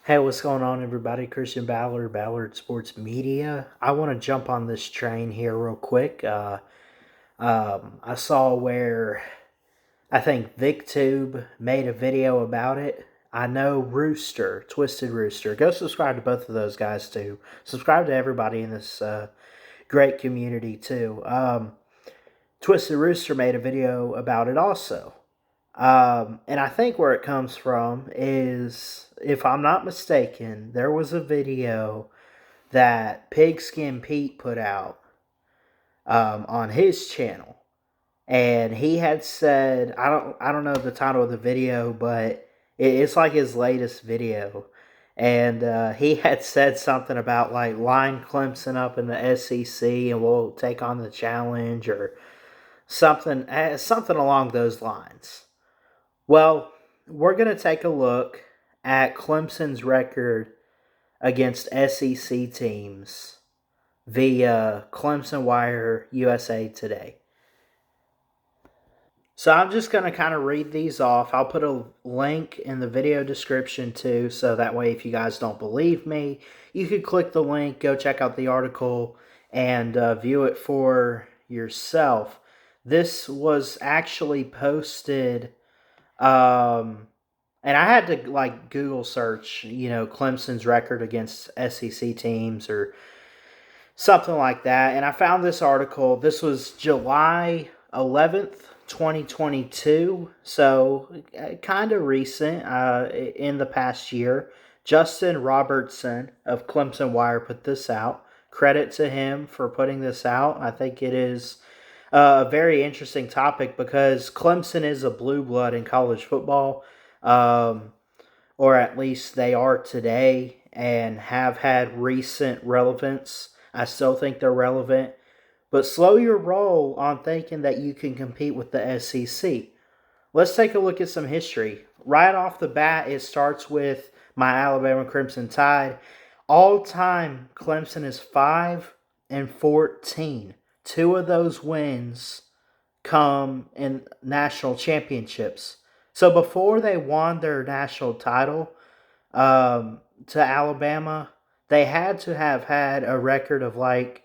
Hey, what's going on, everybody? Christian Ballard, Ballard Sports Media. I want to jump on this train here real quick. I saw where I think VicTube made a video about it. I know Rooster, Twisted Rooster. Go subscribe to both of those guys too. Subscribe to everybody in this great community too. Twisted Rooster made a video about it also. And I think where it comes from is, if I'm not mistaken, there was a video that Pigskin Pete put out on his channel, and he had said, I don't know the title of the video, but it's like his latest video, and he had said something about like line Clemson up in the SEC, and we'll take on the challenge or something along those lines. Well, we're going to take a look at Clemson's record against SEC teams via Clemson Wire USA Today. So I'm just going to kind of read these off. I'll put a link in the video description too, so that way if you guys don't believe me, you could click the link, go check out the article, and view it for yourself. This was actually posted and I had to like Google search, Clemson's record against SEC teams or something like that. And I found this article. This was July 11th, 2022. So kind of recent in the past year. Justin Robertson of Clemson Wire put this out. Credit to him for putting this out. I think it is a very interesting topic because Clemson is a blue blood in college football, um, or at least they are today and have had recent relevance. I still think they're relevant, but slow your roll on thinking that you can compete with the SEC. Let's take a look at some history. Right off the bat, it starts with my Alabama Crimson Tide. All time, Clemson is 5-14. Two of those wins come in national championships. So before they won their national title to Alabama, they had to have had a record of like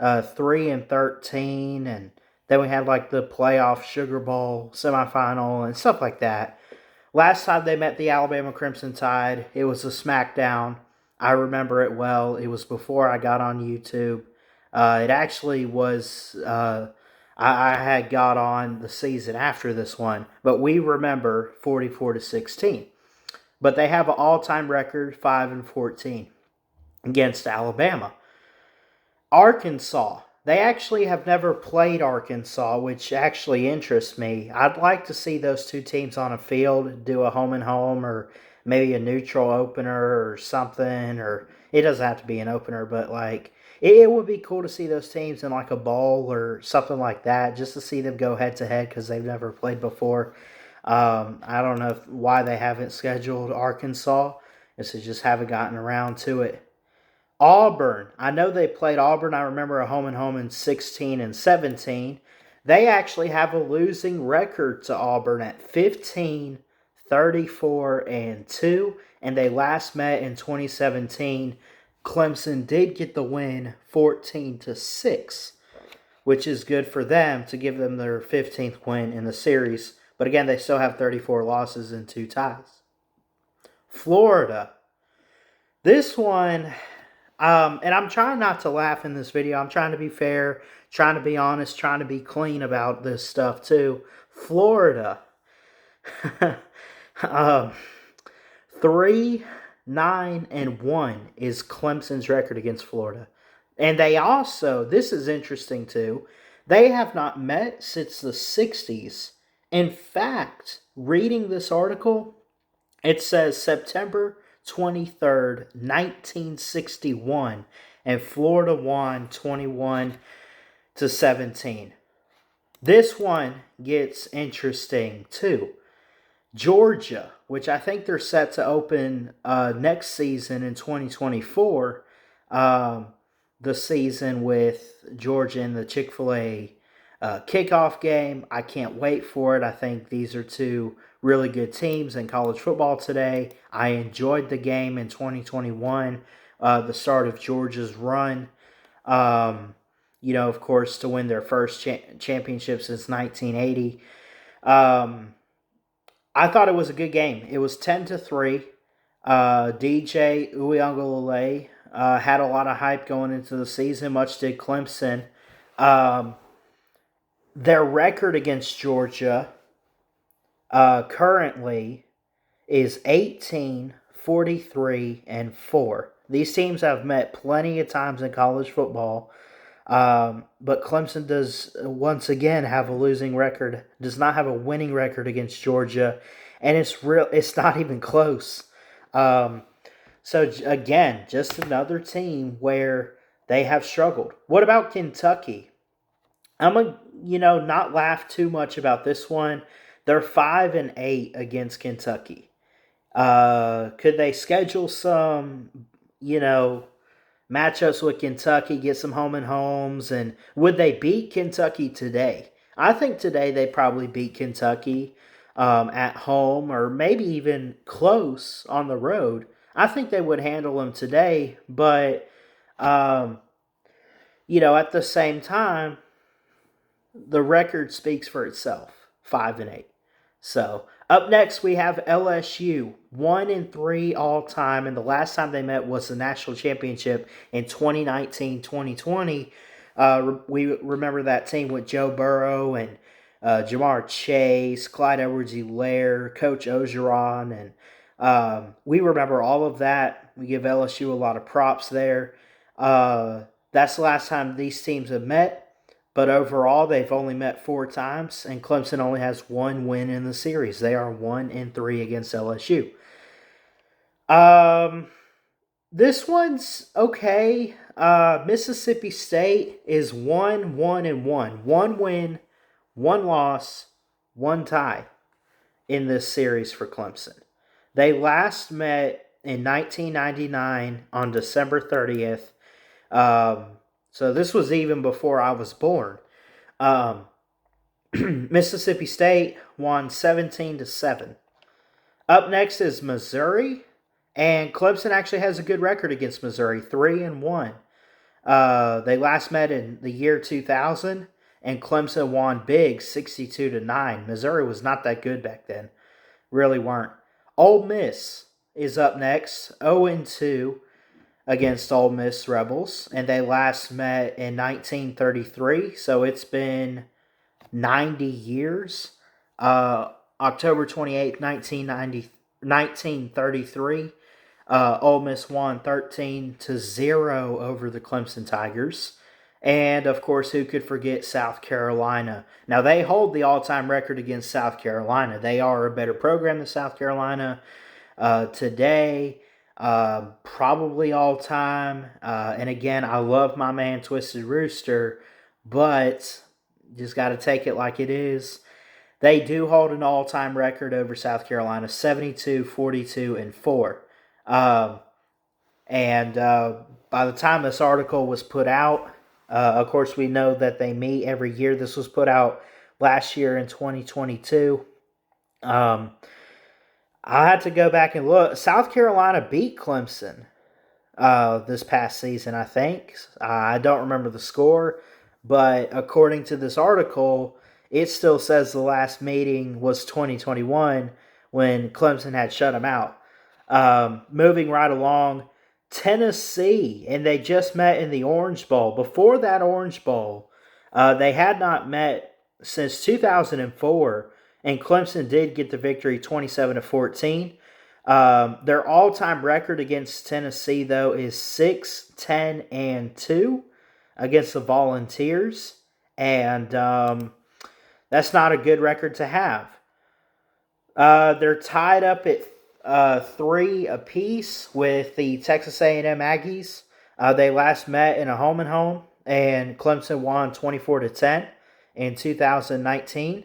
3-13, and then we had like the playoff Sugar Bowl semifinal and stuff like that. Last time they met the Alabama Crimson Tide, it was a SmackDown. I remember it well. It was before I got on YouTube. It actually was. I had got on the season after this one, but we remember 44-16. But they have an all-time record 5-14 against Alabama. Arkansas. They actually have never played Arkansas, which actually interests me. I'd like to see those two teams on a field, do a home and home, or maybe a neutral opener or something. Or it doesn't have to be an opener, but like it would be cool to see those teams in like a bowl or something like that, just to see them go head to head because they've never played before. I don't know why they haven't scheduled Arkansas. It's just haven't gotten around to it. Auburn. I know they played Auburn. I remember a home and home in 16 and 17. They actually have a losing record to Auburn at 15, 34, and 2. And they last met in 2017. Clemson did get the win 14-6, which is good for them to give them their 15th win in the series. But again, they still have 34 losses and 2 ties. Florida. This one, and I'm trying not to laugh in this video. I'm trying to be fair, trying to be honest, trying to be clean about this stuff too. Florida, 3-9-1 is Clemson's record against Florida. And they also, this is interesting too, they have not met since the 60s. In fact, reading this article, it says September 23rd, 1961, and Florida won 21-17. This one gets interesting too. Georgia, which I think they're set to open next season in 2024, the season with Georgia in the Chick-fil-A kickoff game. I can't wait for it. I think these are two really good teams in college football today. I enjoyed the game in 2021, the start of Georgia's run. Um, of course, to win their first championship since 1980. Um, I thought it was a good game. It was 10-3. DJ Uyunglele had a lot of hype going into the season. Much did Clemson. Um, their record against Georgia currently is 18-43-4. These teams have met plenty of times in college football. But Clemson does once again have a losing record, does not have a winning record against Georgia, and it's not even close. Um, so again, just another team where they have struggled. What about Kentucky? I'm gonna, not laugh too much about this one. They're 5-8 against Kentucky. Could they schedule some, matchups with Kentucky, get some home and homes, and would they beat Kentucky today? I think today they probably beat Kentucky at home or maybe even close on the road. I think they would handle them today, but um, at the same time, the record speaks for itself. 5-8. So up next we have LSU, 1-3 all time, and the last time they met was the national championship in 2019-2020. We remember that team with Joe Burrow and Jamar Chase, Clyde Edwards-Helaire, Coach Ogeron, and we remember all of that. We give LSU a lot of props there. That's the last time these teams have met. But overall, they've only met 4 times, and Clemson only has 1 win in the series. They are 1-3 against LSU. This one's okay. Mississippi State is 1-1-1. 1 win, 1 loss, 1 tie in this series for Clemson. They last met in 1999 on December 30th. So this was even before I was born. Mississippi State won 17-7. Up next is Missouri, and Clemson actually has a good record against Missouri, 3-1. They last met in the year 2000, and Clemson won big, 62-9. Missouri was not that good back then, really weren't. Ole Miss is up next, 0-2. Against Ole Miss Rebels, and they last met in 1933, so it's been 90 years. October 28th, 1933, Ole Miss won 13-0 over the Clemson Tigers. And, of course, who could forget South Carolina? Now, they hold the all-time record against South Carolina. They are a better program than South Carolina today. Probably all time. And again, I love my man Twisted Rooster, but just got to take it like it is. They do hold an all-time record over South Carolina, 72-42-4. By the time this article was put out, of course, we know that they meet every year. This was put out last year in 2022. I had to go back and look. South Carolina beat Clemson this past season, I think. I don't remember the score, but according to this article, it still says the last meeting was 2021 when Clemson had shut them out. Moving right along, Tennessee, and they just met in the Orange Bowl. Before that Orange Bowl, they had not met since 2004. And Clemson did get the victory 27-14. Their all-time record against Tennessee, though, is 6-10-2 against the Volunteers. And that's not a good record to have. They're tied up at 3 apiece with the Texas A&M Aggies. They last met in a home-and-home, and Clemson won 24-10 in 2019.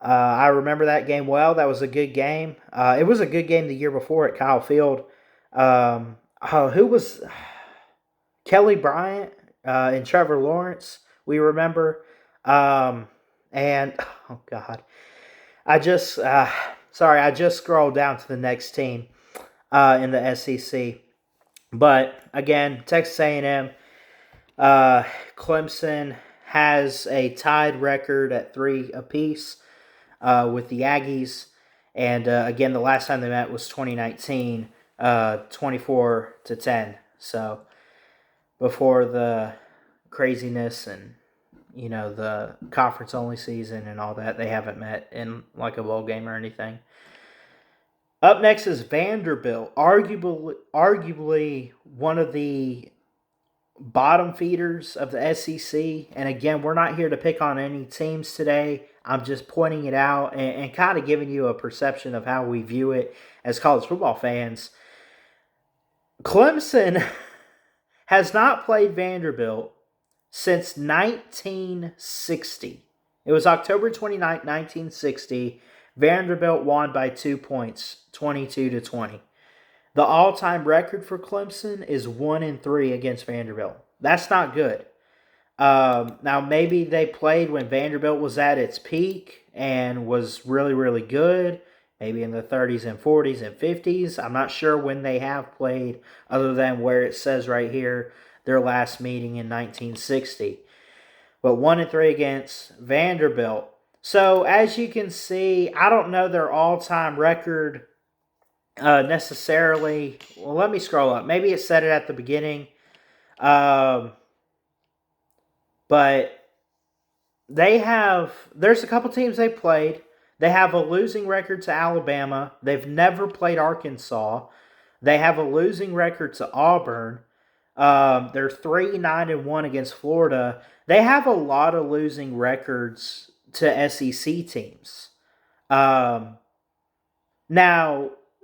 I remember that game well. That was a good game. It was a good game the year before at Kyle Field. Who was Kelly Bryant and Trevor Lawrence? We remember. Um, and oh god, I just sorry, I just scrolled down to the next team in the SEC. But again, Texas A&M, Clemson has a tied record at 3 apiece with the Aggies. And again, the last time they met was 2019, 24-10. So before the craziness and the conference only season and all that, they haven't met in like a bowl game or anything. Up next is Vanderbilt, arguably one of the bottom feeders of the SEC. And again, we're not here to pick on any teams today. I'm just pointing it out and kind of giving you a perception of how we view it as college football fans. Clemson has not played Vanderbilt since 1960. It was October 29, 1960. Vanderbilt won by 2 points, 22-20. The all-time record for Clemson is 1-3 against Vanderbilt. That's not good. Now, maybe they played when Vanderbilt was at its peak and was really, really good, maybe in the 30s and 40s and 50s. I'm not sure when they have played, other than where it says right here, their last meeting in 1960. But 1-3 against Vanderbilt. So, as you can see, I don't know their all-time record necessarily. Well, let me scroll up. Maybe it said it at the beginning. But there's a couple teams they played. They have a losing record to Alabama. They've never played Arkansas. They have a losing record to Auburn. They're 3-9-1 against Florida. They have a lot of losing records to SEC teams. Now,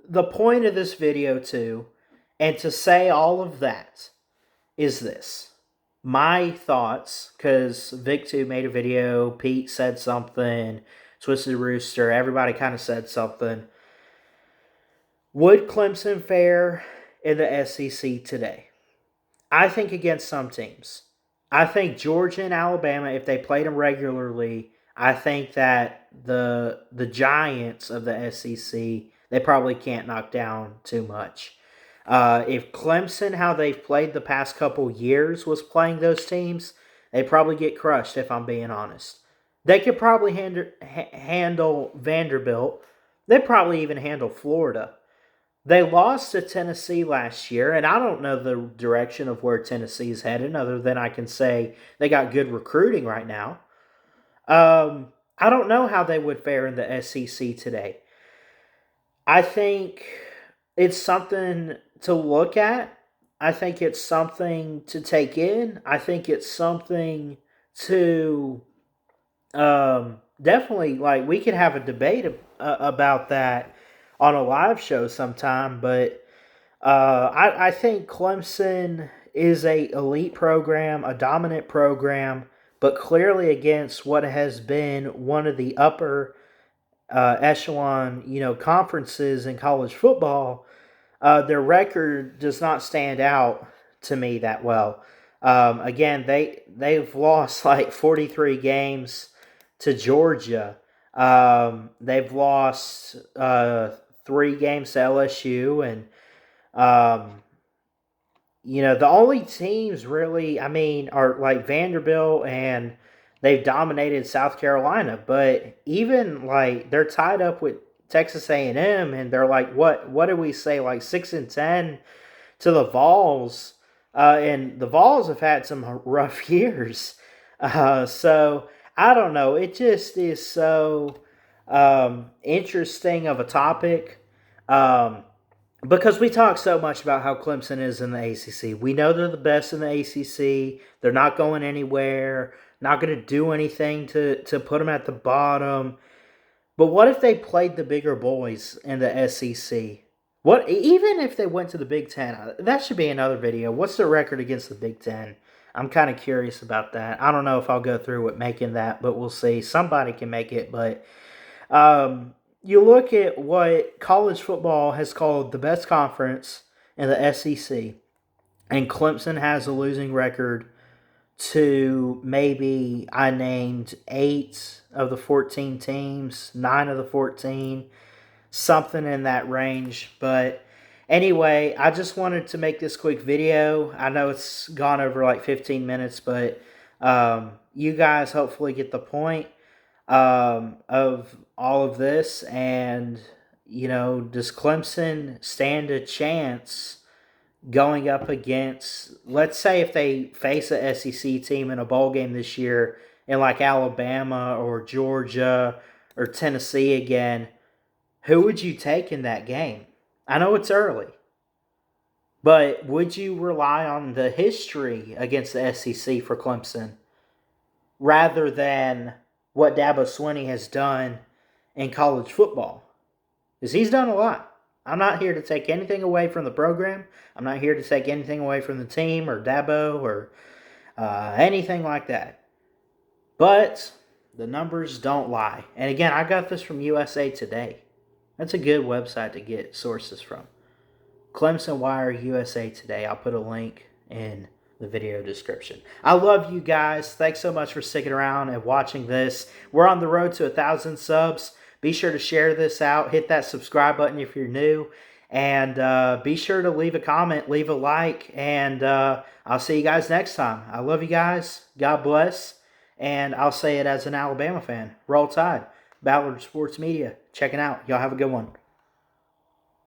the point of this video, too, and to say all of that, is this. My thoughts, because Vic2 made a video, Pete said something, Twisted Rooster, everybody kind of said something. Would Clemson fare in the SEC today? I think against some teams. I think Georgia and Alabama, if they played them regularly, I think that the giants of the SEC, they probably can't knock down too much. If Clemson, how they've played the past couple years, was playing those teams, they'd probably get crushed, if I'm being honest. They could probably handle Vanderbilt. They'd probably even handle Florida. They lost to Tennessee last year, and I don't know the direction of where Tennessee's headed, other than I can say they got good recruiting right now. I don't know how they would fare in the SEC today. I think it's something to look at. I think it's something to take in. I think it's something to definitely, like, we could have a debate about that on a live show sometime, but I think Clemson is a elite program, a dominant program, but clearly against what has been one of the upper echelon, conferences in college football, their record does not stand out to me that well. Again, they've lost like 43 games to Georgia. They've lost 3 games to LSU, and the only teams really, are like Vanderbilt, and they've dominated South Carolina. But even like they're tied up with Texas A&M, and they're like what do we say, like 6-10 to the Vols, and the Vols have had some rough years. So I don't know. It just is so interesting of a topic. Because we talk so much about how Clemson is in the ACC. We know they're the best in the ACC. They're not going anywhere. Not going to do anything to put them at the bottom. But what if they played the bigger boys in the SEC? What, even if they went to the Big Ten? That should be another video. What's the record against the Big Ten? I'm kind of curious about that. I don't know if I'll go through with making that, but we'll see. Somebody can make it, but you look at what college football has called the best conference in the SEC, and Clemson has a losing record to maybe I named 8 of the 14 teams, 9 of the 14, something in that range. But anyway, I just wanted to make this quick video. I know it's gone over like 15 minutes, but you guys hopefully get the point of all of this. And, does Clemson stand a chance going up against, let's say, if they face a SEC team in a bowl game this year in like Alabama or Georgia or Tennessee again? Who would you take in that game? I know it's early, but would you rely on the history against the SEC for Clemson rather than what Dabo Swinney has done in college football? Because he's done a lot. I'm not here to take anything away from the program. I'm not here to take anything away from the team or Dabo or anything like that. But the numbers don't lie. And again, I got this from USA Today. That's a good website to get sources from. Clemson Wire USA Today. I'll put a link in the video description. I love you guys. Thanks so much for sticking around and watching this. We're on the road to 1,000 subs. Be sure to share this out. Hit that subscribe button if you're new. And be sure to leave a comment, leave a like, and I'll see you guys next time. I love you guys. God bless. And I'll say it as an Alabama fan. Roll Tide. Ballard Sports Media. Checking out. Y'all have a good one.